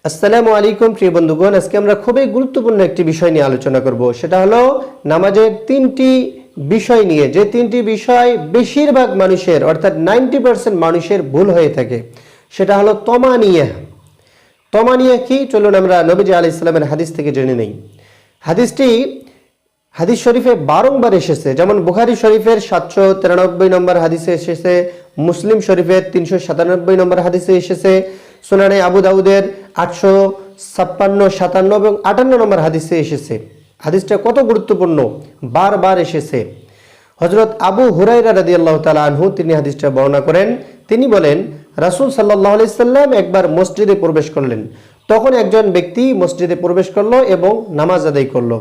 আসসালামু আলাইকুম প্রিয় বন্ধুগণ, আজকে আমরা খুবই গুরুত্বপূর্ণ একটি বিষয় নিয়ে আলোচনা করব। সেটা হলো নামাজের তিনটি বিষয় নিয়ে, যে তিনটি বিষয় বেশিরভাগ মানুষের অর্থাৎ 90% মানুষের ভুল হয়ে থাকে। সেটা হলো তমানিয়া। তমানিয়া কি, চলুন আমরা নবীজি আলাইহিস সালামের হাদিস থেকে জেনে নেই। হাদিসটি হাদিস শরীফে বারংবার এসেছে, যেমন বুখারী শরীফের 793 নম্বর হাদিসে এসেছে, মুসলিম শরীফের 397 নম্বর হাদিসে এসেছে, সুনানে আবু দাউদের 856, 57 এবং 58 নম্বর হাদিসে এসেছে। হাদিসটা কত গুরুত্বপূর্ণ, বারবার এসেছে। হযরত আবু হুরায়রা রাদিয়াল্লাহু তাআলা আনহু তিনি হাদিসটা বর্ণনা করেন। তিনি বলেন, রাসূল সাল্লাল্লাহু আলাইহি সাল্লাম একবার মসজিদে প্রবেশ করলেন। তখন একজন ব্যক্তি মসজিদে প্রবেশ করলো এবং নামাজ আদায় করলো।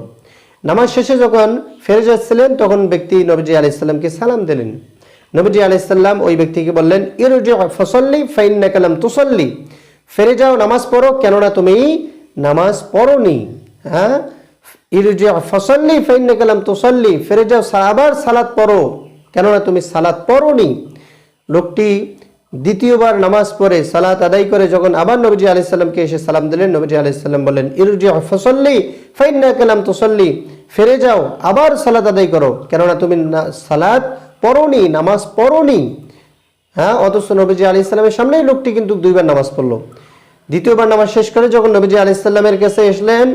নামাজ শেষে যখন ফিরে যাচ্ছিলেন তখন ব্যক্তি নবীজি আলাইহিস সালামকে সালাম দিলেন। নবীজি আলাইহিস সালাম ওই ব্যক্তিকে বললেন, ইরজি ফাসাল্লি ফাইন্নাকা লাম তুসাল্লি, ফিরে যাও, নামাজ পড়ো, কেননা তুমি নামাজ পড়োনি। হ্যাঁ, ইরজি ফাসাল্লি ফাইন্নাকা লাম তুসাল্লি, ফিরে যাও, আবার সালাত পড়ো, কেননা তুমি সালাত পড়োনি। লোকটি দ্বিতীয়বার নামাজ পড়ে সালাত আদায় করে যখন আবার নবীজি আলাইহিস সালামকে এসে সালাম দিলেন, নবীজি আলাইহিস সালাম বললেন, ইরজি ফাসাল্লি ফাইন্নাকা লাম তুসাল্লি, ফিরে যাও, আবার সালাত আদায় করো, কেননা তুমি সালাত পড়োনি, নামাজ পড়োনি। হ্যাঁ, অথচ নবীজি আলাইহিস সালামের সামনেই লোকটি কিন্তু দুইবার নামাজ পড়লো। দ্বিতীয়বার নামাজ শেষ করে যখন নবীজি আলাইহিস সালামের কাছে এসলেন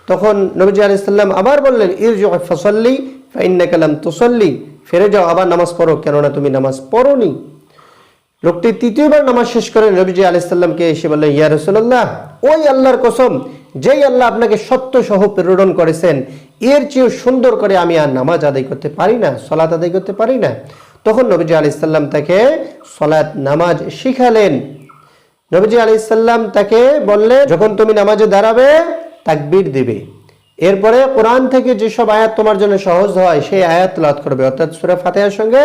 তখন নবীজি আলাইহিস সালাম আবার বললেন, ইরজি ফাসাল্লি ফাইন্নাকা লাম তুসাল্লি, ফিরে যাও, আবার নামাজ পড়ো, কেননা তুমি নামাজ পড়োনি। লোকটি তৃতীয়বার নামাজ শেষ করে নবীজি আলাইহিস সালামকে এসে বললেন, ইয়া রাসূলুল্লাহ, ওই আল্লাহর কসম, যেই আল্লাহ আপনাকে সত্য সহ প্রেরণ করেছেন, এর চেয়ে সুন্দর করে আমি আর নামাজ আদায় করতে পারি না, সালাত আদায় করতে পারি না। তখন নবীজি আলাইহিস সালাম তাকে সালাত নামাজ শিখালেন। নবীজি আলাইহিস সালাম তাকে বললেন, যখন তুমি নামাজে দাঁড়াবে তাকবীর দিবে, এরপরে কোরআন থেকে যেসব আয়াত তোমার জন্য সহজ হয় সেই আয়াত তেলাওয়াত করবে, অর্থাৎ সূরা ফাতিহার সঙ্গে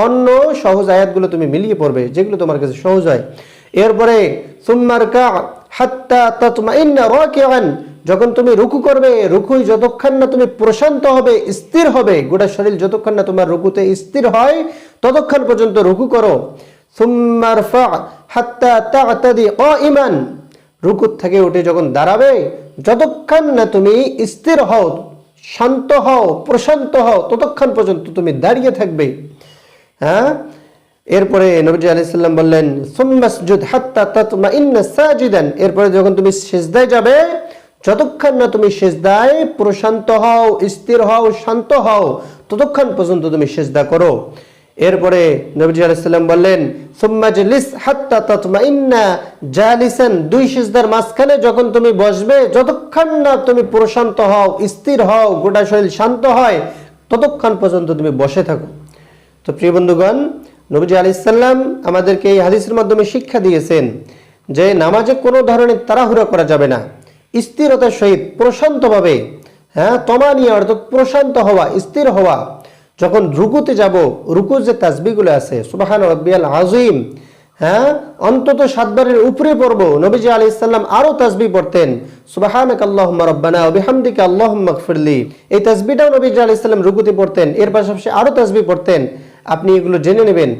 অন্য সহজ আয়াতগুলো তুমি মিলিয়ে পড়বে যেগুলো তোমার কাছে সহজ হয়। এরপরে সুম্মারকা হাত্তা তাতমাইন্না রাকিআন, যখন তুমি রুকু করবে, রুকুই যতক্ষণ না তুমি প্রশান্ত হবে, স্থির হবে, গোটা শরীর যতক্ষণ না তোমার রুকুতে স্থির হয় ততক্ষণ পর্যন্ত রুকু করো। সুম্মারফা হাত্তা তা'তাদি কাইমান, রুকু থেকে উঠে যখন দাঁড়াবে, যতক্ষণ না তুমি স্থির হও, শান্ত হও, প্রশান্ত হও, ততক্ষণ পর্যন্ত তুমি দাঁড়িয়ে থাকবে। হ্যাঁ, এরপরে নবীজি আলাইহিস সালাম বললেন, সুম্মাসজুদ হাত্তা তাতমাইন্না সাজিদান, এরপরে যখন তুমি সিজদায় যাবে, যতক্ষণ না তুমি সিজদায় প্রশান্ত হও, স্থির হও, শান্ত হও, ততক্ষণ পর্যন্ত তুমি সিজদা করো। এরপরে নবীজি আলাইহিস সালাম বললেন, সুম্মাজলিস হাত্তা তাতমাইন্না জালিসান, দুই সিজদার মাঝখানে যখন তুমি বসবে, যতক্ষণ না তুমি প্রশান্ত হও, স্থির হও, গোটা শরীর শান্ত হয়, ততক্ষণ পর্যন্ত তুমি বসে থাকো। তো প্রিয় বন্ধুগণ, নবীজি আলাইহিস সালাম আমাদেরকে এই হাদিসের মাধ্যমে শিক্ষা দিয়েছেন যে নামাজে কোনো ধরনের তাড়াহুড়া করা যাবে না, স্থিরতার সহিত প্রশান্তভাবে, হ্যাঁ, তমানিয়া অর্থাৎ প্রশান্ত হওয়া, স্থির হওয়া। যখন রুকুতে যাব, রুকুর যে তাসবিহগুলো আছে, সুবহান রাব্বিয়াল আযীম, হ্যাঁ, অন্তত 7 বারের উপরে পড়ব। নবীজি আলাইহিস সালাম আরো তাসবিহ পড়তেন, সুবহানাকা আল্লাহুম্মা রাব্বানা ওয়া বিহামদিকা আল্লাহুম্মা ইগফিরলি, এই তাসবিহটাও নবীজি আলাইহিস সালাম রুকুতে পড়তেন। এর পাশাপাশি আরো তাসবিহ পড়তেন, আপনি এগুলো জেনে নেবেন।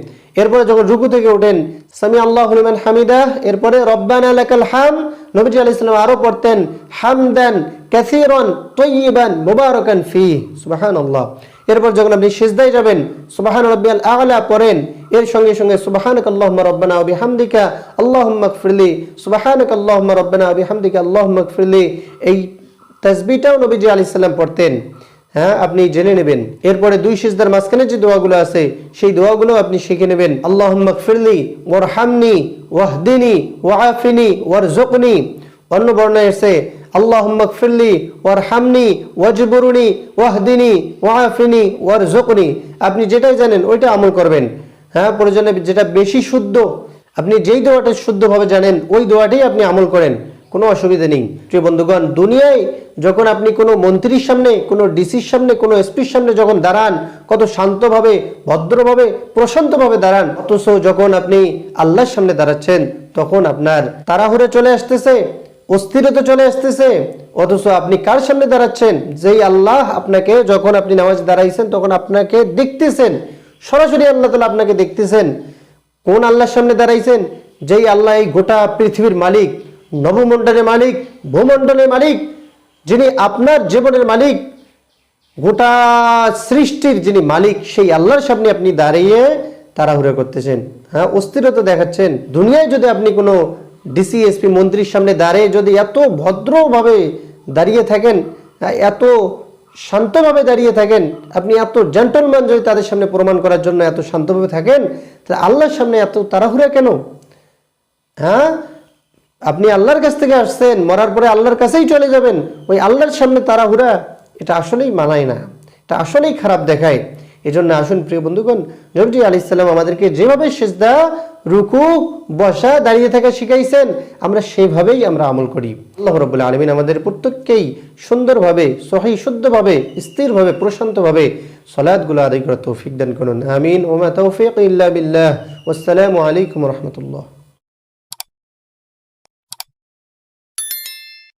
এরপরে যখন রুকু থেকে ওঠেন, সামি আল্লাহু লিমান হামিদা, এরপরে রব্বানা লাকাল হাম, নবীজি আলাইহিস সালাম আরো পড়তেন, হামদান কাসীরান তাইয়িবান মুবারাকান ফীহি, সুবহানাল্লাহ। এরপর যখন আপনি সিজদায় যাবেন, সুবহান রাব্বিয়াল আ'লা পড়েন, এর সঙ্গে সঙ্গে সুবহানাকা আল্লাহুম্মা রাব্বানা ওয়া বিহামদিকা আল্লাহুম্মা ইগফিরলি, সুবহানাকা আল্লাহুম্মা রাব্বানা ওয়া বিহামদিকা আল্লাহুম্মা ইগফিরলি, এই তাসবিহটাও নবীজি আলাইহিস সালাম পড়তেন। হ্যাঁ, আপনি জেনে নেবেন। এরপরে দুই সিজদার মাঝখানে যে দোয়াগুলো আছে সেই দোয়াগুলো আপনি শিখে নেবেন। আল্লাহুম্মা ইগফিরলি ওয়ারহামনি ওয়াহদিনি ওয়াআফিনি ওয়ারযুকনি, অন্য বর্ণনায় আছে আল্লাহুম্মা ইগফিরলি ওয়ারহামনি ওয়াজবুরনি ওয়াহদিনি ওয়াআফিনি ওয়ারযুকনি। আপনি যেটাই জানেন ওইটা আমল করবেন। হ্যাঁ, প্রয়োজনে যেটা বেশি শুদ্ধ, আপনি যেই দোয়াটা শুদ্ধভাবে জানেন ওই দোয়াটাই আপনি আমল করেন, কোনো অসুবিধা নেই। প্রিয় বন্ধুগণ, দুনিয়ায় যখন আপনি কোনো মন্ত্রীর সামনে, কোনো ডিসির সামনে, কোনো এসপির সামনে যখন দাঁড়ান, কত শান্তভাবে, ভদ্রভাবে, প্রশান্তভাবে দাঁড়ান, অথচ যখন আপনি আল্লাহর সামনে দাঁড়াচ্ছেন তখন আপনার তাড়াহুড়ো চলে আসতেছে, অস্থিরতা চলে আসতেছে। অথচ আপনি কার সামনে দাঁড়াচ্ছেন? যেই আল্লাহ আপনাকে, যখন আপনি নামাজ দাঁড়াইছেন তখন আপনাকে দেখতেছেন, সরাসরি আল্লাহ তাআলা আপনাকে দেখতেছেন। কোন আল্লাহর সামনে দাঁড়াইছেন? যেই আল্লাহ এই গোটা পৃথিবীর মালিক, নবমণ্ডলের মালিক, ভূমণ্ডলের মালিক, যিনি আপনার জীবনের মালিক, গোটা সৃষ্টির যিনি মালিক, সেই আল্লাহর সামনে আপনি দাঁড়িয়ে তাড়াহুড়া করতেছেন, হ্যাঁ, অস্থিরতা দেখাচ্ছেন। দুনিয়ায় যদি আপনি কোনো ডিসি, এসপি, মন্ত্রীর সামনে দাঁড়িয়ে যদি এত ভদ্রভাবে দাঁড়িয়ে থাকেন, এত শান্তভাবে দাঁড়িয়ে থাকেন, আপনি এত জেন্টলম্যান যদি তাদের সামনে প্রমাণ করার জন্য এত শান্তভাবে থাকেন, তাহলে আল্লাহর সামনে এত তাড়াহুড়া কেন? হ্যাঁ, আপনি আল্লাহর কাছ থেকে আসছেন, মরার পরে আল্লাহর কাছেই চলে যাবেন, ওই আল্লাহর সামনে তাড়াহুড়া, এটা আসলেই মানায় না, এটা আসলেই খারাপ দেখায়। এই জন্য আসুন প্রিয় বন্ধুগণ, নবী আলাইহিস সালাম আমাদেরকে যেভাবে সিজদা, রুকু, বসা, দাঁড়িয়ে থাকা শিখাইছেন, আমরা সেইভাবেই আমরা আমল করি। আল্লাহ রাব্বুল আলামিন আমাদের প্রত্যেককেই সুন্দরভাবে, সহিহ শুদ্ধভাবে, স্থিরভাবে, প্রশান্তভাবে সালাতগুলো আদায় করার তৌফিক দান করুন। আমিন। ওয়া মা তাওফীক ইল্লা বিল্লাহ। ওয়াসসালামু আলাইকুম ওয়া রাহমাতুল্লাহ।